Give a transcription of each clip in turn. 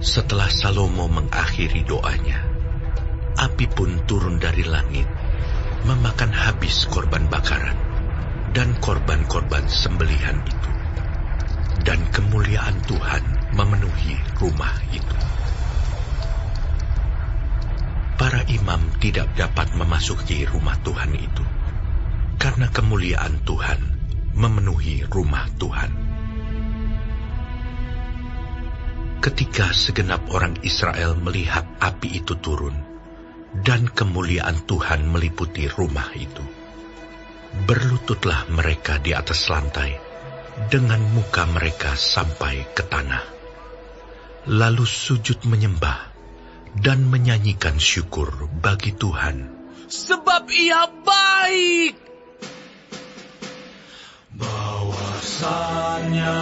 Setelah Salomo mengakhiri doanya, api pun turun dari langit, memakan habis korban bakaran dan korban-korban sembelihan itu. Dan kemuliaan Tuhan memenuhi rumah itu. Para imam tidak dapat memasuki rumah Tuhan itu, karena kemuliaan Tuhan memenuhi rumah Tuhan. Ketika segenap orang Israel melihat api itu turun, dan kemuliaan Tuhan meliputi rumah itu, berlututlah mereka di atas lantai, dengan muka mereka sampai ke tanah. Lalu sujud menyembah, dan menyanyikan syukur bagi Tuhan. Sebab Ia baik. Bahwasanya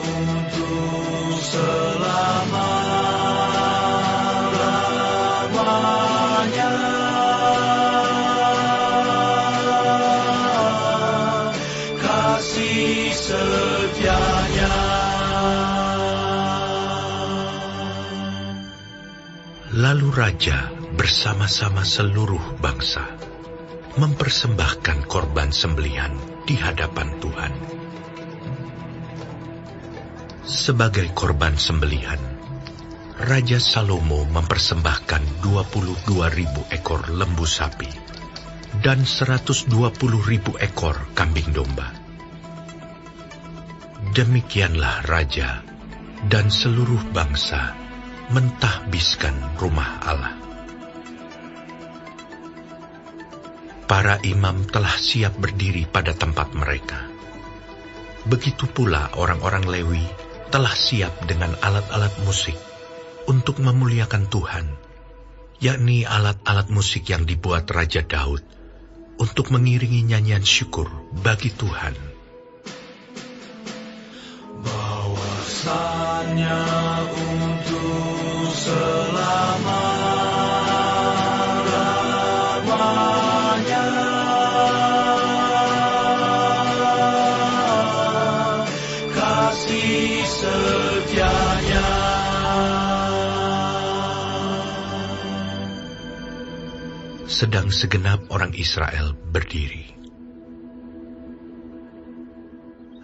untuk selama-lamanya kasih setianya. Lalu raja bersama-sama seluruh bangsa mempersembahkan korban sembelihan di hadapan Tuhan. Sebagai korban sembelihan, Raja Salomo mempersembahkan 22.000 ekor lembu sapi dan 120.000 ekor kambing domba. Demikianlah raja dan seluruh bangsa mentahbiskan rumah Allah. Para imam telah siap berdiri pada tempat mereka. Begitu pula orang-orang Lewi telah siap dengan alat-alat musik untuk memuliakan Tuhan, yakni alat-alat musik yang dibuat Raja Daud untuk mengiringi nyanyian syukur bagi Tuhan. Bahwasanya untuk selama-lamanya kasih setianya. Sedang segenap orang Israel berdiri.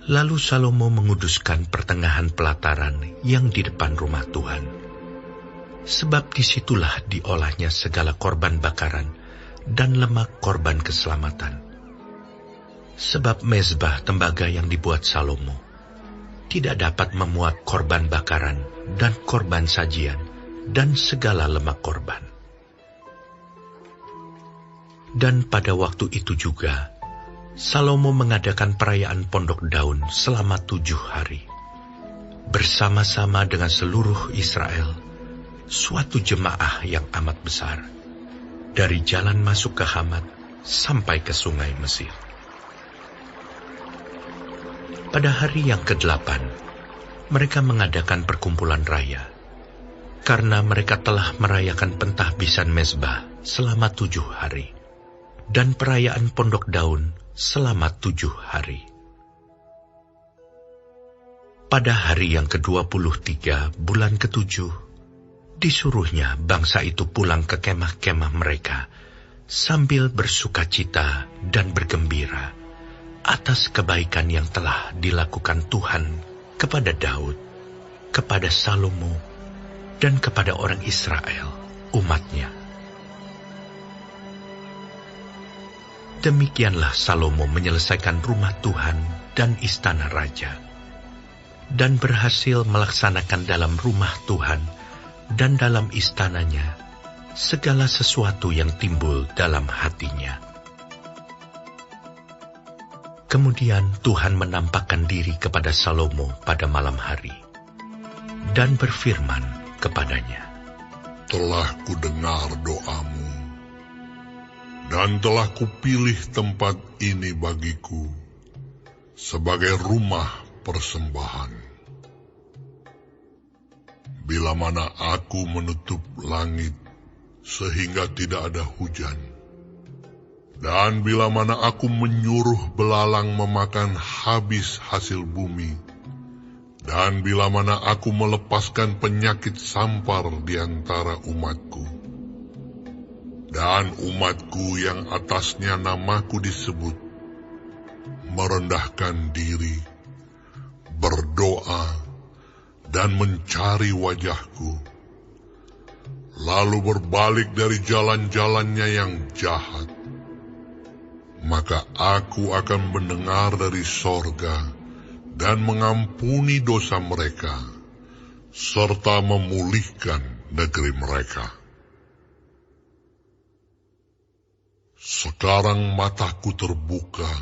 Lalu Salomo menguduskan pertengahan pelataran yang di depan rumah Tuhan, sebab disitulah diolahnya segala korban bakaran dan lemak korban keselamatan. Sebab mezbah tembaga yang dibuat Salomo tidak dapat memuat korban bakaran dan korban sajian dan segala lemak korban. Dan pada waktu itu juga, Salomo mengadakan perayaan Pondok Daun selama 7 hari. Bersama-sama dengan seluruh Israel, suatu jemaah yang amat besar, dari jalan masuk ke Hamat sampai ke sungai Mesir. Pada hari yang ke-8, mereka mengadakan perkumpulan raya, karena mereka telah merayakan pentahbisan mezbah selama 7 hari. Dan perayaan Pondok Daun selama 7 hari. Pada hari yang ke-23 bulan ke-7, disuruhnya bangsa itu pulang ke kemah-kemah mereka sambil bersukacita dan bergembira atas kebaikan yang telah dilakukan Tuhan kepada Daud, kepada Salomo, dan kepada orang Israel, umatnya. Demikianlah Salomo menyelesaikan rumah Tuhan dan istana raja, dan berhasil melaksanakan dalam rumah Tuhan dan dalam istananya segala sesuatu yang timbul dalam hatinya. Kemudian Tuhan menampakkan diri kepada Salomo pada malam hari, dan berfirman kepadanya, "Telah kudengar doamu, dan telah kupilih tempat ini bagiku sebagai rumah persembahan. Bila mana aku menutup langit sehingga tidak ada hujan, dan bila mana aku menyuruh belalang memakan habis hasil bumi, Dan bila mana aku melepaskan penyakit sampar di antara umatku, dan umatku yang atasnya namaku disebut, merendahkan diri, berdoa, dan mencari wajahku, lalu berbalik dari jalan-jalannya yang jahat, maka aku akan mendengar dari sorga dan mengampuni dosa mereka, serta memulihkan negeri mereka. Sekarang mataku terbuka,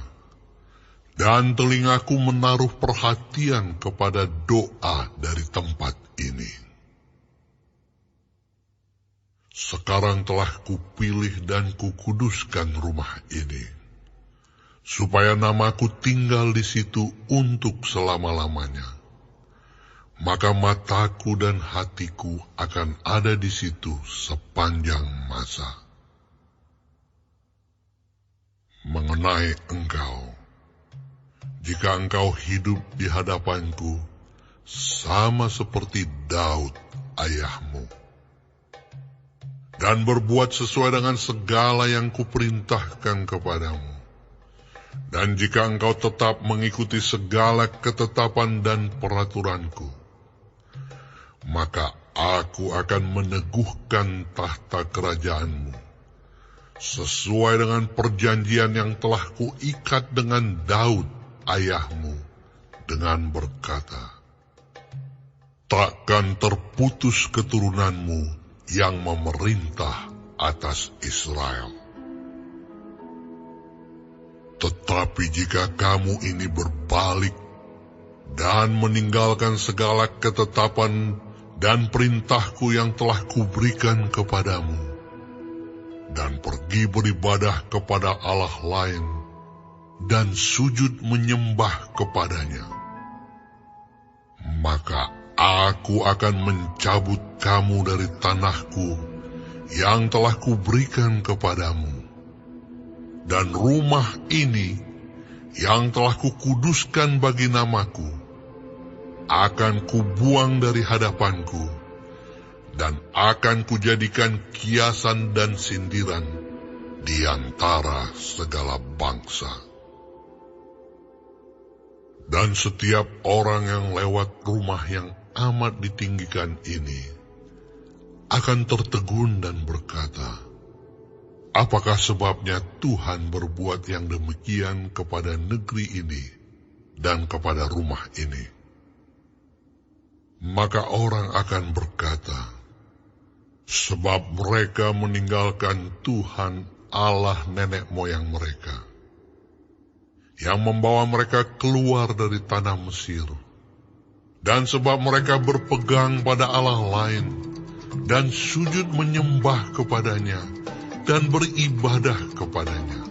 dan telingaku menaruh perhatian kepada doa dari tempat ini. Sekarang telah kupilih dan kukuduskan rumah ini, supaya namaku tinggal di situ untuk selama-lamanya. Maka mataku dan hatiku akan ada di situ sepanjang masa. Mengenai engkau, jika engkau hidup di hadapanku, sama seperti Daud ayahmu, dan berbuat sesuai dengan segala yang kuperintahkan kepadamu, dan jika engkau tetap mengikuti segala ketetapan dan peraturanku, maka aku akan meneguhkan tahta kerajaanmu, sesuai dengan perjanjian yang telah kuikat dengan Daud ayahmu, dengan berkata, takkan terputus keturunanmu yang memerintah atas Israel. Tetapi jika kamu ini berbalik dan meninggalkan segala ketetapan dan perintahku yang telah kuberikan kepadamu, dan pergi beribadah kepada Allah lain, dan sujud menyembah kepadanya, maka aku akan mencabut kamu dari tanahku yang telah kuberikan kepadamu, dan rumah ini yang telah kukuduskan bagi namaku akan kubuang dari hadapanku, dan akan kujadikan kiasan dan sindiran di antara segala bangsa. Dan setiap orang yang lewat rumah yang amat ditinggikan ini akan tertegun dan berkata, apakah sebabnya Tuhan berbuat yang demikian kepada negeri ini dan kepada rumah ini? Maka orang akan berkata, sebab mereka meninggalkan Tuhan Allah nenek moyang mereka, yang membawa mereka keluar dari tanah Mesir, dan sebab mereka berpegang pada Allah lain, dan sujud menyembah kepadanya, dan beribadah kepadanya.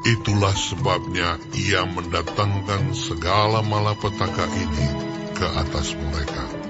Itulah sebabnya ia mendatangkan segala malapetaka ini ke atas mereka.